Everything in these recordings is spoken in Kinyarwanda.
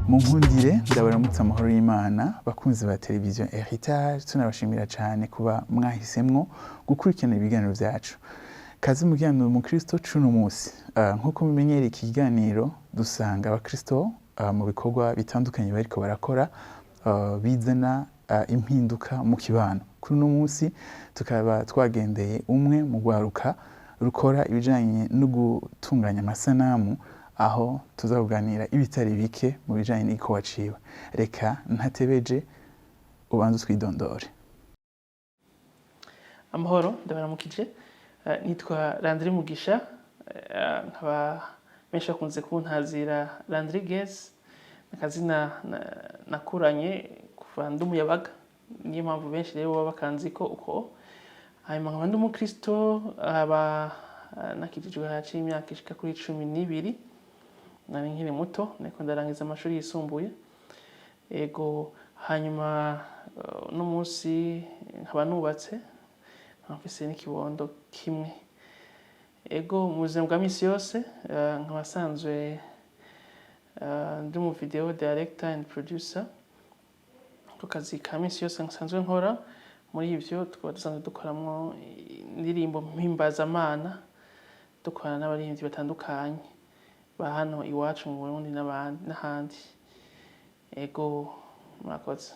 Munkundire ndabaramutsa amahoro y'Imana bakunzi ba televiziyo Heritage, tunabashimira cyane kuba mwahisemwo gukurikirana ibiganiro byacu. Kazi mu kiganiro mu Kristo cuno munsi, nkuko mumenyereye iki kiganiro dusanga abakristo mu bikorwa bitandukanye bariko barakora bizana impinduka mu kibano. Kuri uno munsi tukaba twagendeye umwe mu gwaruka rukora ibijanye no gutunganya amasanamu, aho tuzakuganira ibitari bike mu bijanye n'iko waciwe. Reka ntatebeje ubanze twidondore. Amahoro, ndabaramukije. Nitwa Landry Mugisha, nkaba benshi bakunze kuntazira Landriguez, nakazina nakuranye kuva ndi umuyabaga, niyo mpamvu benshi rero baba bakanzi ko uko. Hanyuma nkaba ndi umukristo, aba nakijijwe haciye imyaka ishika kuri 12. Nari nkiri muto, niko ndarangiza amashuri yisumbuye. Ego hanyuma no munsi nkaba nubatse, mfise n'ikibondo kimwe. Ego mu buzima bwa misi yose nkaba sanzwe ndi mu video director and producer. Ku kazi ka misi yose nsanzwe nkora, muri ivyo tukaba dusanzwe dukoramwo indirimbo mpimbazamana, dukorana n'abaririmbyi batandukanye ba hano iwacu mu Burundi n'ahandi. Ego murakoze.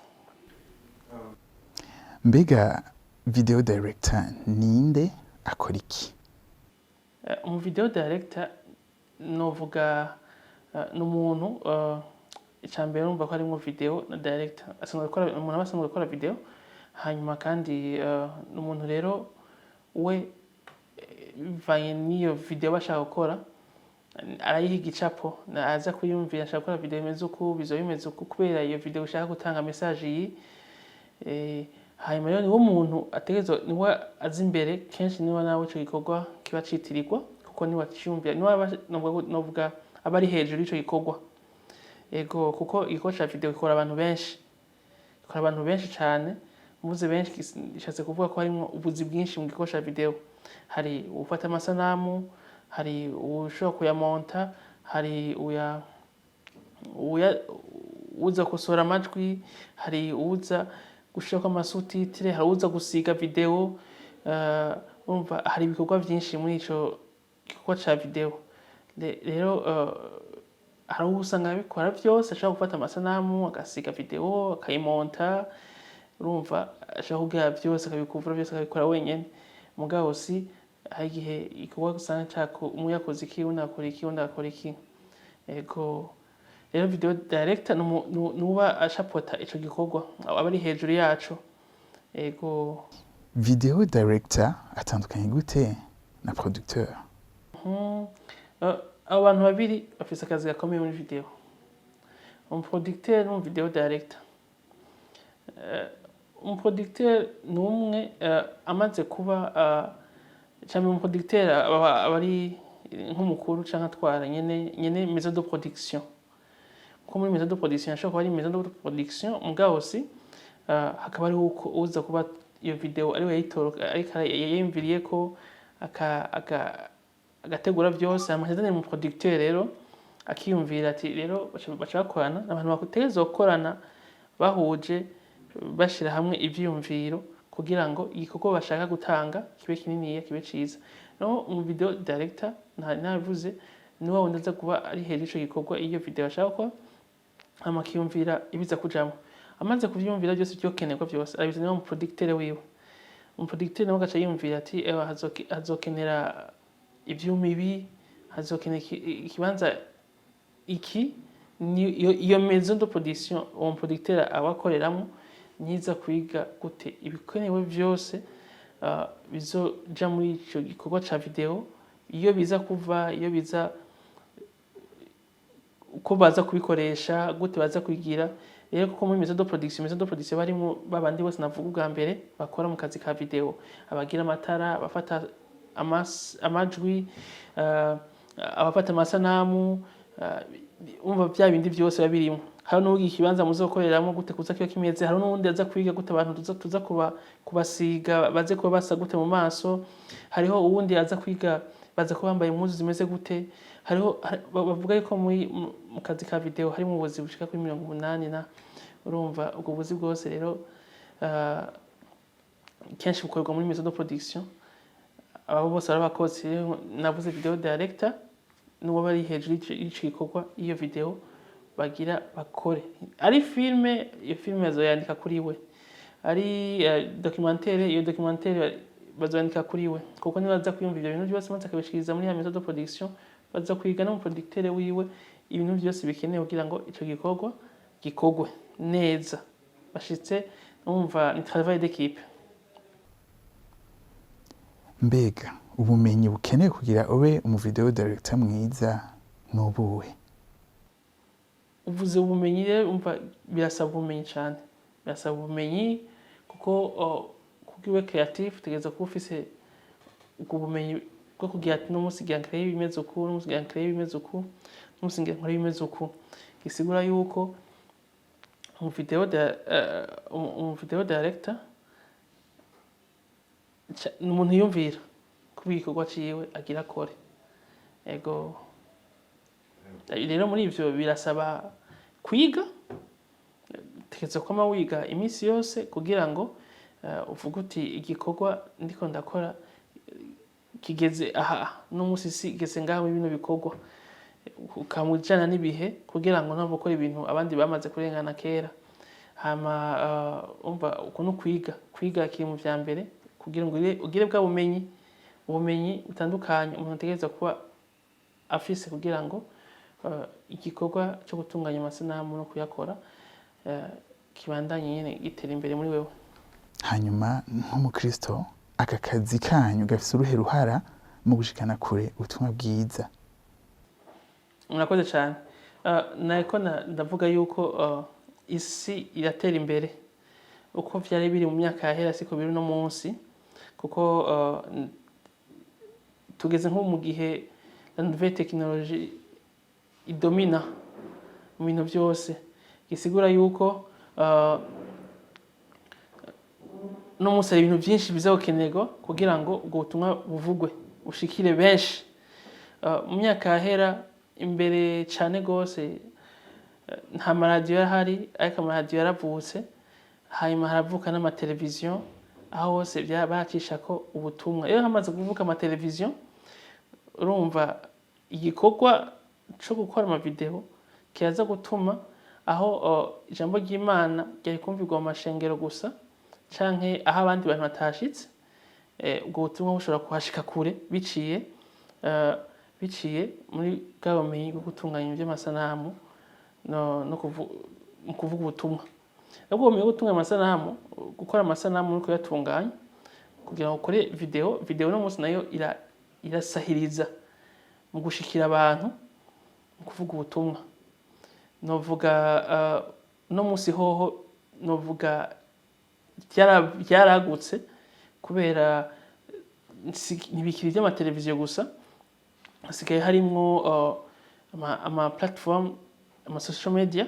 Mbega video director ninde, akora iki? Mu video director novuga n'umuntu icambere numva ko ari mu video na director asanzwe gukora, umuntu abasanzwe gukora video. Hanyuma kandi n'umuntu rero we bivanye n'iyo video bashaka gukora arayiha igicapo, aza kuyumvira ashaka gukora video imeze uku, bizo bimeze uku kubera iyo video ushaka gutanga message yi. Hanyuma rero niwo muntu ategerezwa, niwe azi imbere kenshi, niwe nawe ico gikorwa kiba citirirwa kuko niwe aciyumvira, niwe novuga aba ari hejuru y'ico gikorwa. Ego kuko igikorwa ca video gikora abantu benshi cyane. Muze benshi ishatse kuvuga ko harimo ubuzi bwinshi mu gikorwa ca video. Hari ufata amasanamu, hari ushobora kuyamonta, hari uza gusora amajwi, hari uza gushirako amasubtitre, hari uza gusiga video. Urumva hari ibikorwa byinshi muri ico gikorwa ca video. Rero hari usanga bikora byose, ashaka gufata amasanamu, agasiga video, akayimonta. Urumva ashaka kugira byose, akabikuvura byose, akabikora wenyene. Mugabo si hari igihe igikorwa usanga cako umwe yakoze iki, undi akora iki, undi akora iki. Ego rero video director nuba ashapota ico gikorwa, aba ari hejuru yaco. Ego Video director atandukanye gute na producteur? Abo bantu babiri bafise akazi gakomeye muri video. Producteur no video director. Producteur numwe amaze kuba cyangwa producteur abari nk'umukuru canke atwara nyene maison de production. Ko muri maison de production ashobora kuba ari maison de production, mugabo si hakaba ari uko uza kuba iyo video ari we yitoroka, ariko yiyumviriye ko agategura byose. Amahezane mu producteur rero akiyumvira ati rero baca bakorana, abantu bakutegerezwa gukorana bahuje, bashira hamwe ivyiyumviro kugira ngo igikorwa bashaka gutanga kibe kininiya, kibe ciza. No mu video director navuze ni wa wundi aza kuba ari hejuru y'ico gikorwa iyo video ashaka ko hama akiyumvira ibiza kujamwo. Amaze kuvyumvira byose byokenerwa byose abizanira mu producteur wiwe. Umuproducteur nawe agaca yiyumvira ati ewa hazokenera ivyuma ibi, hazokenera ikibanza iki, iyo maison de production uwo producteur abakoreramo niza kwiga gute ibikenewe byose bizoja muri ico gikorwa ca video, iyo biza kuva, iyo biza uko baza kubikoresha, gute baza kwigira. Rero kuko muri maison de production barimo babandi bose navuga ubwa mbere bakora mu kazi ka video, abagira amatara, abafata amajwi, abafata amasanamu, umva bya bindi byose babirimo. Hari n'ugiye ikibanza muzokoreramo gute kuza kiyo kimeze, hari n'undi aza kwiga gute abantu tuza kubasiga baze kuba basa gute mu maso, hariho uwundi aza kwiga baza kuba bambaye impuzu zimeze gute. Hariho bavuga yuko mu kazi ka video harimo ubuzi bushika kuri 80 na urumva ubwo buzi bwose rero kenshi bukorwa muri maison de production. Abo bose arabakozi navuze video director nuwo bari hejuru y'ico gikorwa iyo video bagira bakore. Ari filme, iyo filme azoyandika kuri we. Ari documentaire, iyo documentaire bazoyandika kuri we. Kuko niba aza kwiyumva ibyo bintu byose maze akabishikiriza muri ya maison de production, baza kwiga no mu producteur wiwe ibintu byose bikenewe kugira ngo ico gikorwa gikogwe neza. Bashitse umva ni travail d'équipe. Mbega ubumenyi bukenewe kugira ube umu video director mwiza n'ubuhe? Uvuze ubumenyi rero umva birasaba ubumenyi cyane. Birasaba ubumenyi kuko kugiwe creative tegeza kuba ufise ubwo bumenyi bwo kugira ati n'umunsi ngira nkore bimeze uku, n'umunsi ngira nkore bimeze uku, n'umunsi ngira nkore bimeze uku. Gisigura yuko umu video director n'umuntu yumvira kubikorwa ciwe agira akore. Ego rero muri ivyo birasaba kwiga, tegeza kwama wiga imisi yose kugira ngo uvuga uti igikorwa ndiko ndakora kigeze aha n'umunsi sigeze ngaho ibintu bikorwa, ukamujana n'ibihe kugira ngo ntabwo ukora ibintu abandi bamaze kurengana kera. Hama umva uko no kwiga kiri mu vya mbere kugira ngo ugire bwa ubumenyi butandukanye umuntu ategereza kuba afise kugira ngo igikorwa cyo gutunganya amasanamu no kuyakora kibandanye nyene gitera imbere muri wewe. Hanyuma nk'umukristo aka kazi kanyu gafise uruhe ruhara mu gushikana kure ubutumwa bwiza? Murakoze cyane. Nako ndavuga yuko isi iratera imbere uko vyari biri mu myaka yahera siko biri no munsi, kuko tugeze nko mu gihe la nouvelle technologie idomina mu bintu byose. Gisigura yuko no munsi ibintu byinshi bizakenerwa kugira ngo ubwo butumwa buvugwe ushikire benshi. Mu myaka yahera imbere cyane gose nta maradiyo yahari, ariko amaradiyo yaravutse, hanyuma haravuka n'amateleviziyo aho hose bacisha ko ubutumwa. Iyo hamaze kuvuka amateleviziyo urumva igikorwa cyo gukora amavideo kiyaza gutuma aho ijambo ry'Imana ryari kumvirwa mu mashengero gusa canke aho abandi bantu batashitse, ubwo butumwa bushobora kuhashika kure biciye muri bwa bumenyi bwo gutunganya iby'amasanamu no kuvuga ubutumwa. Ubwo bumenyi bwo gutunganya amasanamu, gukora amasanamu no kuyatunganya kugira ngo ukore video no munsi nayo irasahiriza mu gushikira abantu mu kuvuga ubutumwa. Novuga no munsi hoho novuga byaragutse kubera ntibikiri by'amateleviziyo gusa, hasigaye harimwo ama platform, ama social media.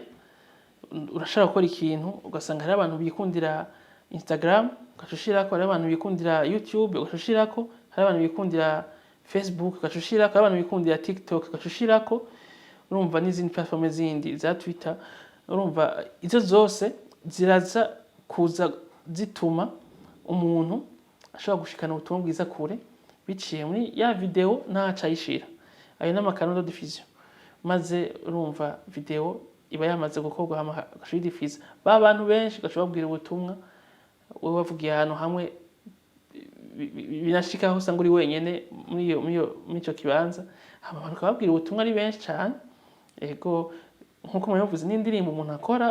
Urashaka gukora ikintu ugasanga hari abantu bikundira Instagram ugacushirako, hari abantu bikundira YouTube ugacushirako, hari abantu bikundira Facebook ugacushirako, hari abantu bikundira TikTok ugacushirako, urumva n'izindi platform zindi za Twitter. Urumva izo zose ziraza kuza zituma umuntu ashobora gushikana ubutumwa bwiza kure biciye muri ya video ntaca yishira. ayo n'amakano de diffusion maze urumva video iba yamaze gukorwa hama gashidifiza ba bantu benshi gaca babwira ubutumwa wewe wavugiye ahantu hamwe binashikaho usanga uri wenyene muri ico kibanza hama abantu bakabwira ubutumwa ari benshi cyane ego nkuko mwabivuze n'indirimbo umuntu akora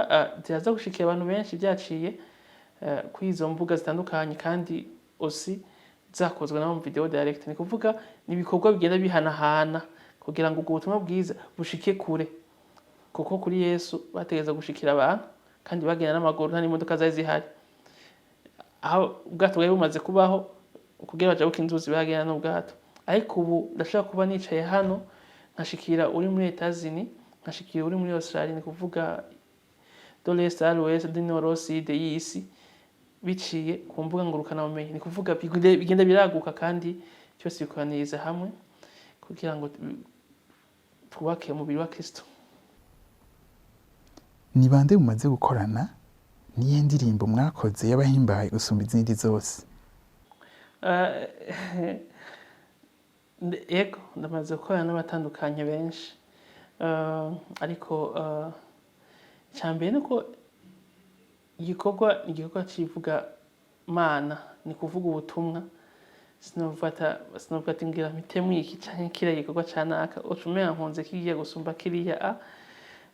ziraza gushikira abantu benshi byaciye kuri izo mbuga zitandukanye kandi osi zakozwe na mu video direct ni kuvuga nibikorwa bigenda bihanahana kugira ngo ubwo butumwa bwiza bushike kure kuko kuri Yesu bategeza gushikira abantu kandi bagenda n'amaguru nta n'imodoka zari zihari aho ubwato bwari bumaze kubaho kugira baje bukinzuzi bagenda n'ubwato ariko ubu ndashaka kuba nicaye hano nkashikira uri muri Etats-Unis nkashikira uri muri Australia ni kuvuga do l'est à l'ouest du nord au sud y'isi biciye ku mbuga ngurukana bumenyi ni kuvuga bigenda biraguka kandi cyose bikoraniriza hamwe kugira ngo twubake umubiri wa Kristo. Ni bande mumaze gukorana niye ndirimbo mwakoze y'abahimbaye gusumba izindi zose? Yego ndamaze gukorana n'abatandukanye benshi ariko cyambere nuko igikorwa civuga mana ni kuvuga ubutumwa sinovuga ati ngira mitemu iki canke kiriya gikorwa canaka ucumenya nkunze kigiye gusumba kiriya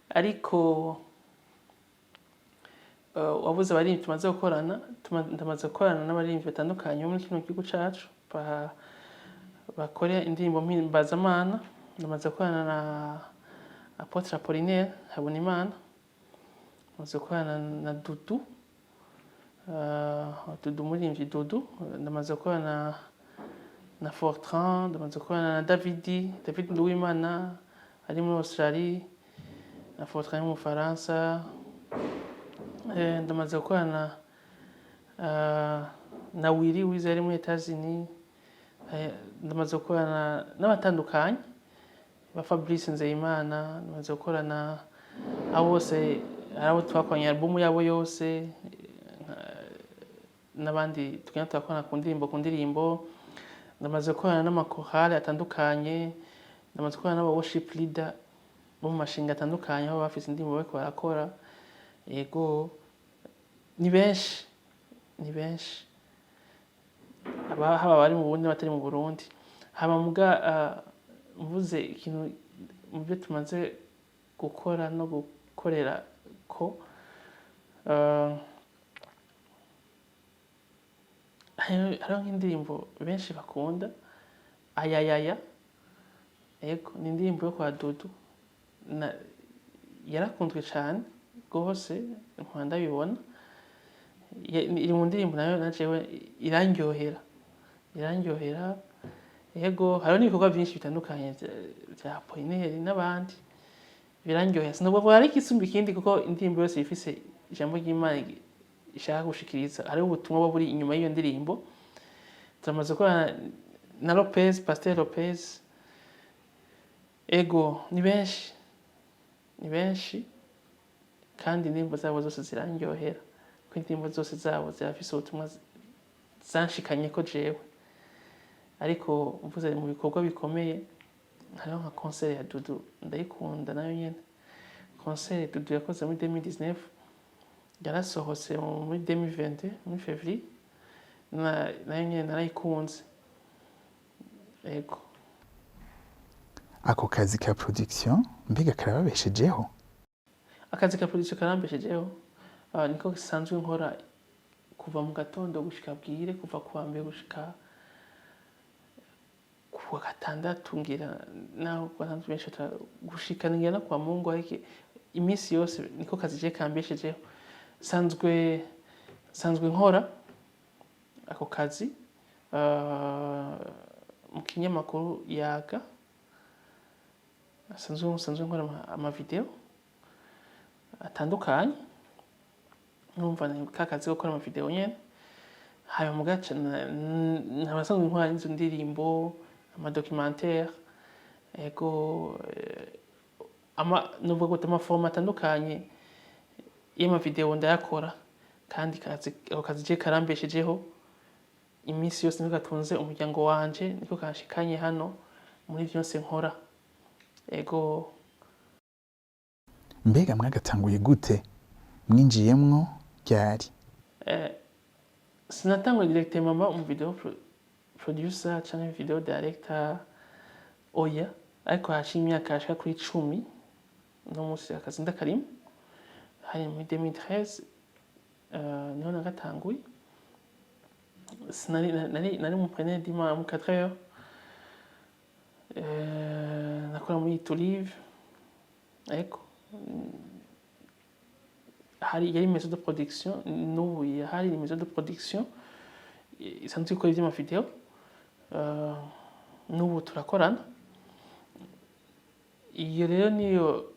ariko wabuze abarimvyi tumaze gukorana ndamaze gukorana n'abarimvyi batandukanye muri kino gihugu cacu bakora indirimbo mpimbaza ndamaze gukorana na Apotre Apollinaire Habonimana ndamaze gukorana na Dudu umuririmbyi Dudu ndamaze gukorana na Fortran ndamaze gukorana na David Louimana ari muri Australie na Fortran mu Faransa ndamaze gukorana na Willy Wize ari muri Etats-Unis ndamaze gukorana n'abatandukanye ba Fabrice Nzeyimana ndamaze gukorana abo bose abo twakoranye album yabo yose n'abandi tugenda twakorana ku ndirimbo ndamaze gukorana n'amakorali atandukanye ndamaze gukorana n'aba worship leader bo mu mashinga atandukanye aho bafise indirimbo bariko barakora yego ni benshi haba bari mu Burundi batari mu Burundi haba muga mvuze ikintu mu byo tumaze gukora no gukorera ko hariho nk'indirimbo benshi bakunda ayayaya yego ni indirimbo yo kwa Dudu yarakunzwe cyane rwose nkunda bibona iri mu ndirimbo nayo najewe irandyohera yego hariho n'ibikorwa byinshi bitandukanye bya Apollinaire n'abandi birandyohera sinubwo hari ikisumba ikindi kuko indirimbo yose ifise ijambo ry'Imana ishaka gushikiriza hariho ubutumwa buri inyuma y'iyo ndirimbo turamaze gukorana na Pasteur Lopez ego ni benshi kandi indirimbo zabo zose zirandyohera ko indirimbo zose zabo zirafise ubutumwa zanshikanye ko jewe ariko mvuze mu bikorwa bikomeye hariho nka concert ya Dudu ndayikunda nayo nyene concert Dudu yakoze muri 2019 yarasohotse muri 2020 muri février nayo nyene narayikunze yego. Ako kazi ka production mbega karababeshejeho? Akazi ka production karambeshejeho niko gisanzwe nkora kuva mu gatondo gushika bwire kuva kuwa mbere gushika kuwa gatandatu ngira naho kwa benshi gushika ngira no kwa Mungu ariko iminsi yose niko kazi je kambeshejeho sanzwe nkora ako kazi mu kinyamakuru Yaga sanzwe nkora ama video atandukanye numva kakazi gukora ama video nyene hayo mugace nabasanzwe nkora inzu ndirimbo ama documentaire ego nubwo ama format atandukanye y'ama video ndayakora kandi kazi je karambeshejeho iminsi yose niko gatunze umuryango wanje niko kanshikanye hano muri byose nkora ego. mbega mwagatanguye gute mwinjiyemwo ryari? Sinatanguye directement mba umu video producer canke video director oya, ariko haciye imyaka yashika kuri 10 no munsi akazi ndakarimo, hari muri 2013 niho nagatanguye. Nari mu preneur dima mu 4 heures, nakora muri Toulive, eko yari maison de production, n'ubu hari maison de production isanzwe ikora ivy'amavideo, n'ubu turakorana. Iyo rero niyo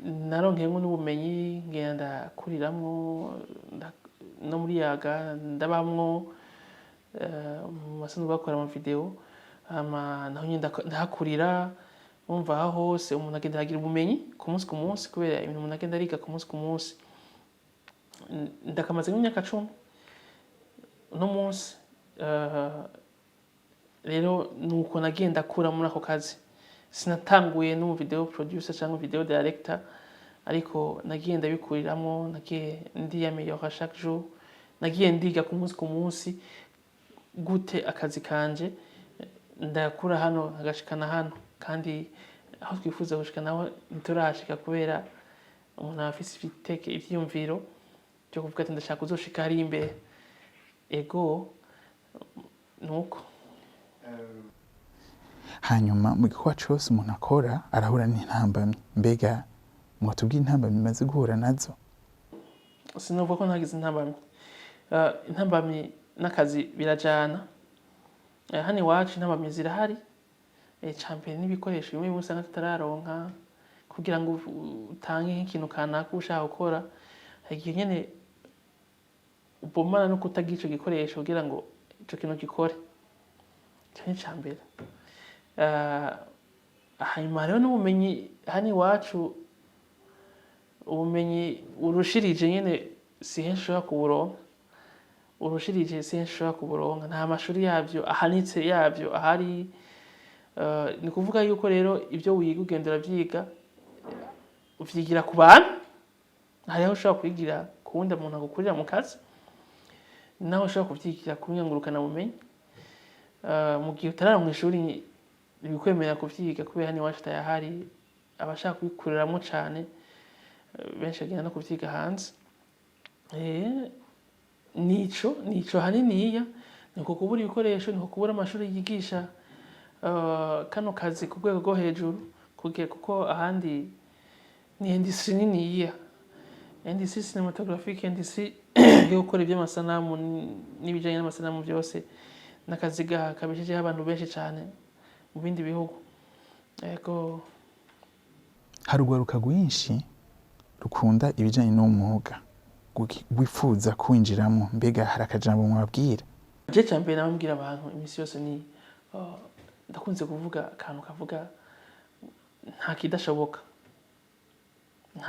naronkeyemo n'ubumenyi ngenda kuriramwo no muri yaga ndabamwo masanzwe bakora amavideo, naho nyine ndahakurira. Umva aho hose umuntu agenda agira ubumenyi ku munsi kubera ibintu umuntu agenda ariga ku munsi. Ndakamaze nk'imyaka 10 no munsi, rero nuko nagenda akura muri ako kazi. Sinatanguye no mu video producer cyangwa video director, ariko nagiye ndabikuriramo, nagiye ndiyameliora chaque jour, nagiye ndiga ku munsi gute akazi kanje ndakura hano agashikana hano, kandi aho twifuza gushikana naho nturashika kubera umuntu afise ivyiyumviro byo kuvuga ati ndashaka kuzoshika hari imbere. Ego nuko. Hanyuma mu gikorwa cose umuntu akora arahura n'intambamyi, mbega mwatubwiye intambamyi maze guhura nazo? Sinovuga ko ntagize intambamyi. Intambamyi n'akazi birajana. Hano iwacu intambamyi zirahari. Champion n'ibikoresho bimwe usanga tutararonka kugira ngo utange nk'ikintu kanaka ushaka gukora, hagiye nyene ubomana no kutagira ico gikoresho kugira ngo ico kintu gikore. Cyane cyambere. Hanyuma rero n'ubumenyi hano iwacu, ubumenyi urushirije nyene si henshi ushobora kuburonka. Urushirije si henshi ushobora kuburonka, nta mashuri yavyo ahanitse yavyo ahari. Ni kuvuga yuko rero ibyo wiga ugenda uravyiga, uvyigira ku bantu, hariho ushobora kwigira ku wundi muntu agukurira mu kazi, naho ushobora kuvyigira ku ngurukana bumenyi. Mu gihe utarara mu ishuri bikwemerera kuvyiga kubera hano iwacu tayahari, abashaka kubikuriramo cane benshi bagenda no kuvyiga hanze. Nico haniniya, niko kubura ibikoresho, niko kubura amashuri yigisha kano kazi ku rwego rwo hejuru, kuko ahandi ni industry niniya, industry cinematographique, industry yo gukora iby'amasanamu n'ibijanye n'amasanamu byose, n'akazi kabeshejeho abantu benshi cyane mu bindi bihugu. Ego. Hari urwaruka rwinshi rukunda ibijanye n'umwuga wifuza kwinjiramo, mbega hari akajambo mwabwira? Je cyambere nabambwira abantu imisi yose ni ndakunze kuvuga akantu kavuga nta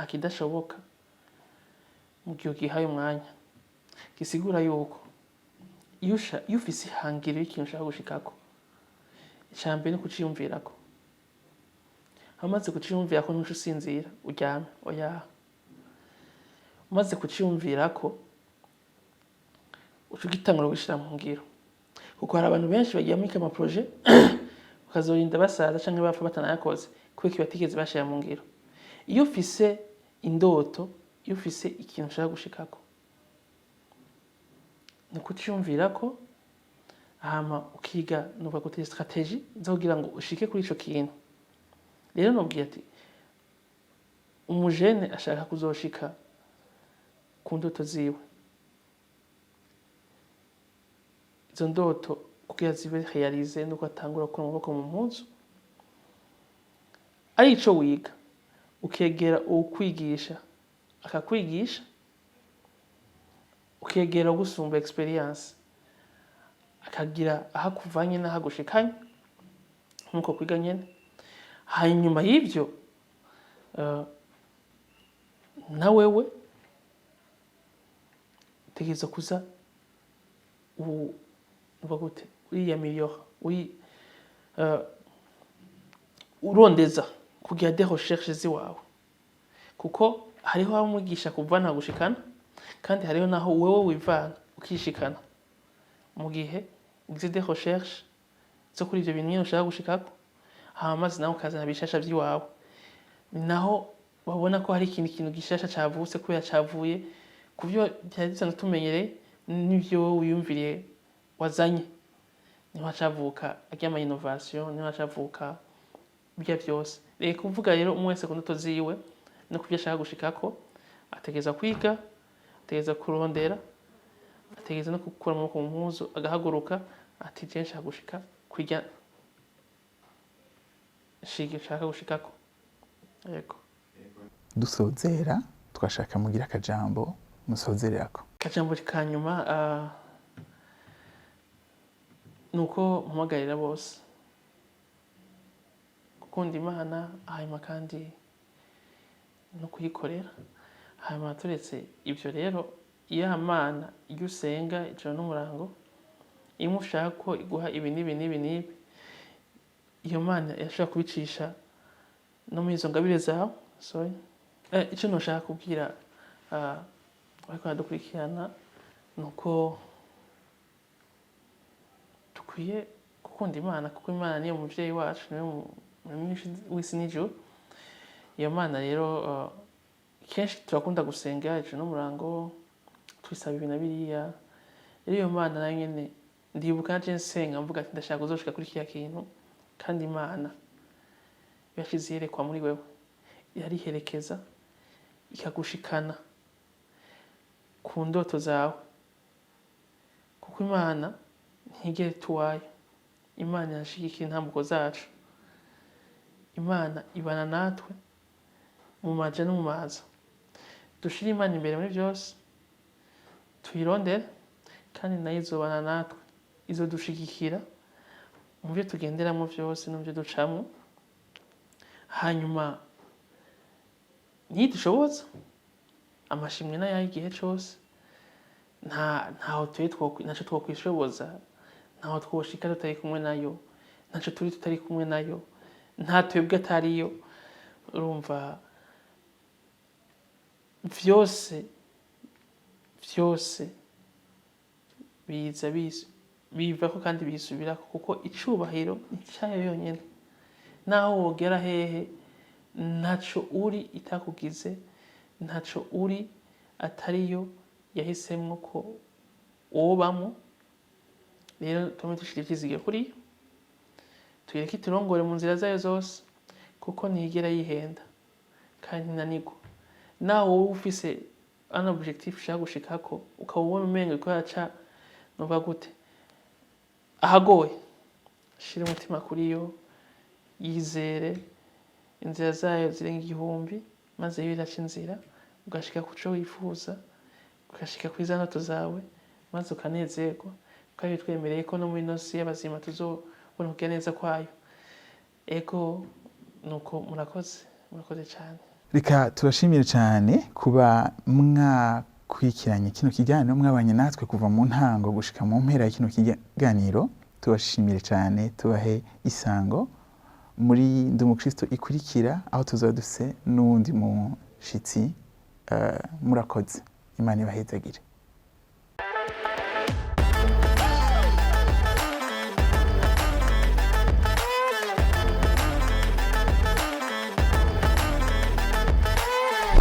kidashoboka mu gihe ugihaye umwanya. Gisigura yuko iyo ufise ihangiro y'ikintu ushaka gushikako, icyambere ni kuciyumvirako. Amaze kuciyumvirako ntuce usinzira uryame, oya. Umaze kuciyumvirako uca ugitangura gushira mu ngiro, kuko hari abantu benshi bagiye muri kama projet bakazorinda basaza canke bapfa batanayakoze kubera ko batigeze bashira mu ngiro. Iyo ufise indoto, iyo ufise ikintu ushaka gushikako, ni kuciyumvirako, hama ukiga nuva gutera strategie zo kugira ngo ushike kuri ico kintu. Rero nobwiye ati umujene ashaka kuzoshika ku ndoto ziwe, izo ndoto kugira zibe realize nuko atangura gukora amaboko mu mpuzu. Ari ico wiga ukegera ukwigisha akakwigisha, ukegera gusumba experience akagira aha kuvanye n'aha gushikanye nkuko kwiga nyene. Hanyuma y'ivyo na wewe utegerezwa kuza uriyameliora, urondeza kugira des recherches ziwawe, kuko hariho aho umwigisha kuvana gushikana kandi hariho naho wewe wivana ukishikana mu gihe ugize des recherches zo kuri ivyo bintu nyene ushaka gushikako, hama maze nawe ukazana bishasha vy'iwawe, ni naho wabona ko hari ikindi kintu gishasha cavutse kubera cavuye ku vyo vyari bisanzwe tumenyereye n'ivyo wowe wiyumviriye wazanye, niho hacavuka aryama innovation, niho hacavuka birya vyose. Reka kuvuga rero umwe wese ku ndoto ziwe no kuvyo ashaka gushikako ategereza kwiga, ategereza kurondera, ategereza no gukura amaboko mu mpuzu agahaguruka ati je nshaka gushika kwirya nshaka gushikako. Yego. Dusozera twashaka mugira akajambo musozererako. Akajambo ka nyuma nuko mpamagarira bose gukunda Imana, hanyuma kandi no kuyikorera. Hanyuma turetse ivyo rero, iyo Mana iyo usenga ijoro n'umurango, iyo ushaka ko iguha ibi n'ibi n'ibi n'ibi, iyo Mana irashobora kubicisha no muri izo ngabire zawe. Ico noshaka kubwira bariko baradukurikirana nuko dukwiye gukunda Imana, kuko Imana niyo muvyeyi wacu, niyo muremyi w'isi n'ijuru. Iyo Mana rero kenshi turakunda gusenga ijoro n'umurango twisaba ibi na biriya, rero iyo Mana nayo nyene ndibuka naje nsenga mvuga ati ndashaka kuzoshika kuri kiriya kintu, kandi Imana yashize iyerekwa muri wewe, irariherekeza ikagushikana ku ndoto zawe, kuko Imana ntigera ituwayo. Imana irashigikira intambuko zacu, Imana ibana natwe mu maja no mu maza. Dushire Imana imbere muri vyose, tuyirondere, kandi nayo izobana natwe, izodushigikira mu vyo tugenderamwo vyose no mu vyo ducamwo. Hanyuma nidushoboza amashimwe n'ayaha igihe cose, ntaco twokwishoboza, ntaho twoshika tutari kumwe nayo, ntaco turi tutari kumwe nayo, nta twebwe atariyo. Urumva vyose biza bivako kandi bisubirako, kuko icubahiro ni cayo yonyene. Naho wogera hehe, ntaco uri itakugize, ntaco uri atariyo yahisemwo ko wobamwo. Rero tume dushira ivyizigiro kuri yo, tuyireke iturongore mu nzira zayo zose, kuko ntiyigera yihenda kandi ntinanirwa. Naho wowe ufise un objectif ushaka gushikako, ukaba ubona umengo uriko uraca novuga gute ahagoye, shira umutima kuri yo, yizere, inzira zayo zirenga igihumbi, maze yo iraca inzira ugashika kuco wifuza, ugashika kuri za ndoto zawe, maze ukanezerwa, kuko bitwemereye ko no muri ino si y'abazima tuzobona kugira neza kwayo. Ego nuko murakoze cane. Reka turashimire cyane kuba mwakurikiranye kino kiganiro, mwabanye natwe kuva mu ntango gushika mu mpera ya kino kiganiro. Tubashimire cyane, tubahe isango muri Ndi Umukristo ikurikira, aho tuzaba dufise n'uwundi mushitsi. Murakoze, Imana ibahezagire.